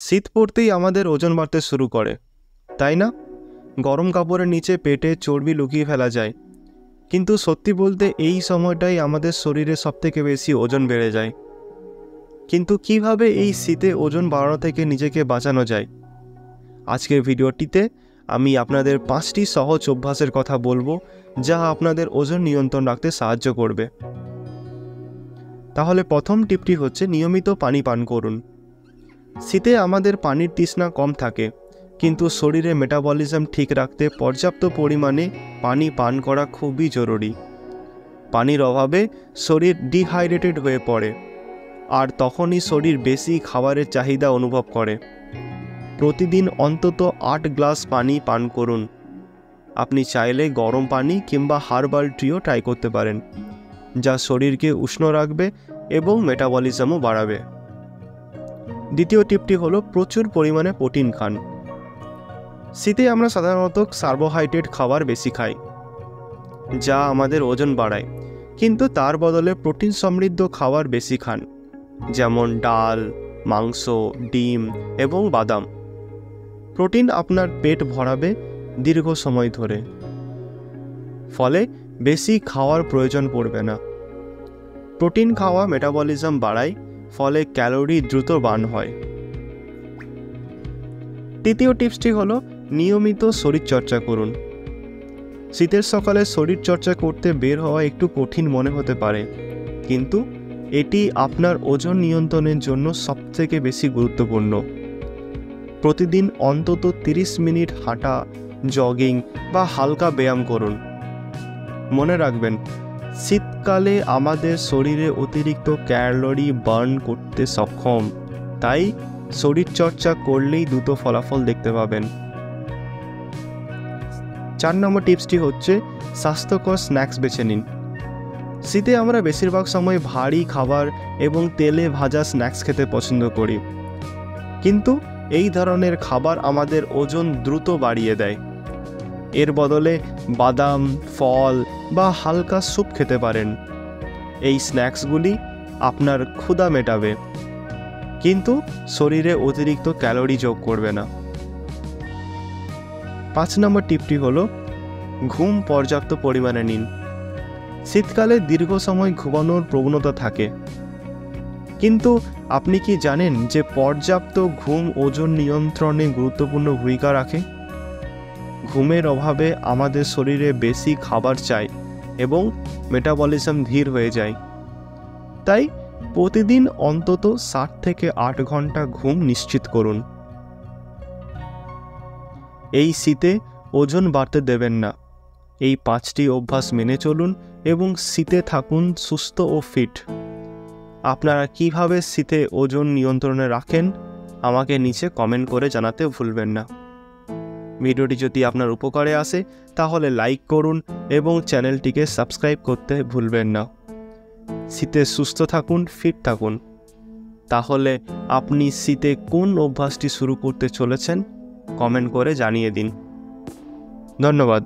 শীত পড়তেই আমাদের ওজন বাড়তে শুরু করে, তাই না? গরম কাপড়ের নিচে পেটে চর্বি লুকিয়ে ফেলা যায়, কিন্তু সত্যি বলতে এই সময়টাই আমাদের শরীরে সবথেকে বেশি ওজন বেড়ে যায়। কিন্তু কিভাবে এই শীতে ওজন বাড়ানো থেকে নিজেকে বাঁচানো যায়? আজকের ভিডিওটিতে আমি আপনাদের 5টি সহজ অভ্যাসের কথা বলবো, যা আপনাদের ওজন নিয়ন্ত্রণ রাখতে সাহায্য করবে। তাহলে প্রথম টিপটি হচ্ছে নিয়মিত পানি পান করুন। শীতে আমাদের পানির তৃষ্ণা কম থাকে, কিন্তু শরীরে মেটাবলিজম ঠিক রাখতে পর্যাপ্ত পরিমাণে পানি পান করা খুবই জরুরি। পানির অভাবে শরীর ডিহাইড্রেটেড হয়ে পড়ে, আর তখনই শরীর বেশি খাবারের চাহিদা অনুভব করে। প্রতিদিন অন্তত 8 গ্লাস পানি পান করুন। আপনি চাইলে গরম পানি কিংবা হার্বাল টিও ট্রাই করতে পারেন, যা শরীরকে উষ্ণ রাখবে এবং মেটাবলিজমও বাড়াবে। দ্বিতীয় টিপটি হলো প্রচুর পরিমাণে প্রোটিন খান। শীতে আমরা সাধারণত কার্বোহাইড্রেট খাবার বেশি খাই, যা আমাদের ওজন বাড়ায়, কিন্তু তার বদলে প্রোটিন সমৃদ্ধ খাবার বেশি খান, যেমন ডাল, মাংস, ডিম এবং বাদাম। প্রোটিন আপনার পেট ভরাবে দীর্ঘ সময় ধরে, ফলে বেশি খাওয়ার প্রয়োজন পড়বে না। প্রোটিন খাওয়া মেটাবলিজম বাড়ায়, ফলে ক্যালোরি দ্রুত বার্ন হয়। তৃতীয় টিপসটি হলো নিয়মিত শরীরচর্চা করুন। শীতের সকালে শরীরচর্চা করতে বের হওয়া একটু কঠিন মনে হতে পারে, কিন্তু এটি আপনার ওজন নিয়ন্ত্রণের জন্য সবথেকে বেশি গুরুত্বপূর্ণ। প্রতিদিন অন্তত 30 মিনিট হাঁটা, জগিং বা হালকা ব্যায়াম করুন। মনে রাখবেন, শীতকালে আমাদের শরীরে অতিরিক্ত ক্যালোরি বার্ন করতে সক্ষম, তাই শরীরচর্চা করলেই দ্রুত ফলাফল দেখতে পাবেন। 4 নম্বর টিপসটি হচ্ছে স্বাস্থ্যকর স্ন্যাক্স বেছে নিন। শীতে আমরা বেশিরভাগ সময় ভারী খাবার এবং তেলে ভাজা স্ন্যাক্স খেতে পছন্দ করি, কিন্তু এই ধরনের খাবার আমাদের ওজন দ্রুত বাড়িয়ে দেয়। এর বদলে বাদাম, ফল বা হালকা স্যুপ খেতে পারেন। এই স্ন্যাক্সগুলি আপনার ক্ষুধা মেটাবে, কিন্তু শরীরে অতিরিক্ত ক্যালোরি যোগ করবে না। 5 নম্বর টিপটি হলো ঘুম পর্যাপ্ত পরিমাণে নিন। শীতকালে দীর্ঘ সময় ঘুমানোর প্রবণতা থাকে, কিন্তু আপনি কি জানেন যে পর্যাপ্ত ঘুম ওজন নিয়ন্ত্রণে গুরুত্বপূর্ণ ভূমিকা রাখে? ঘুমের অভাবে আমাদের শরীরে বেশি খাবার চাই এবং মেটাবলিজম ধীর হয়ে যায়। তাই প্রতিদিন অন্তত 7 থেকে 8 ঘন্টা ঘুম নিশ্চিত করুন। এই শীতে ওজন বাড়তে দেবেন না। এই 5টি অভ্যাস মেনে চলুন এবং শীতে থাকুন সুস্থ ও ফিট। আপনারা কিভাবে শীতে ওজন নিয়ন্ত্রণে রাখেন আমাকে নিচে কমেন্ট করে জানাতে ভুলবেন না। ভিডিওটি যদি আপনার উপকারে আসে তাহলে লাইক করুন এবং চ্যানেলটিকে সাবস্ক্রাইব করতে ভুলবেন না। শীতে সুস্থ থাকুন, ফিট থাকুন। তাহলে আপনি শীতে কোন অভ্যাসটি শুরু করতে চলেছেন কমেন্ট করে জানিয়ে দিন। ধন্যবাদ।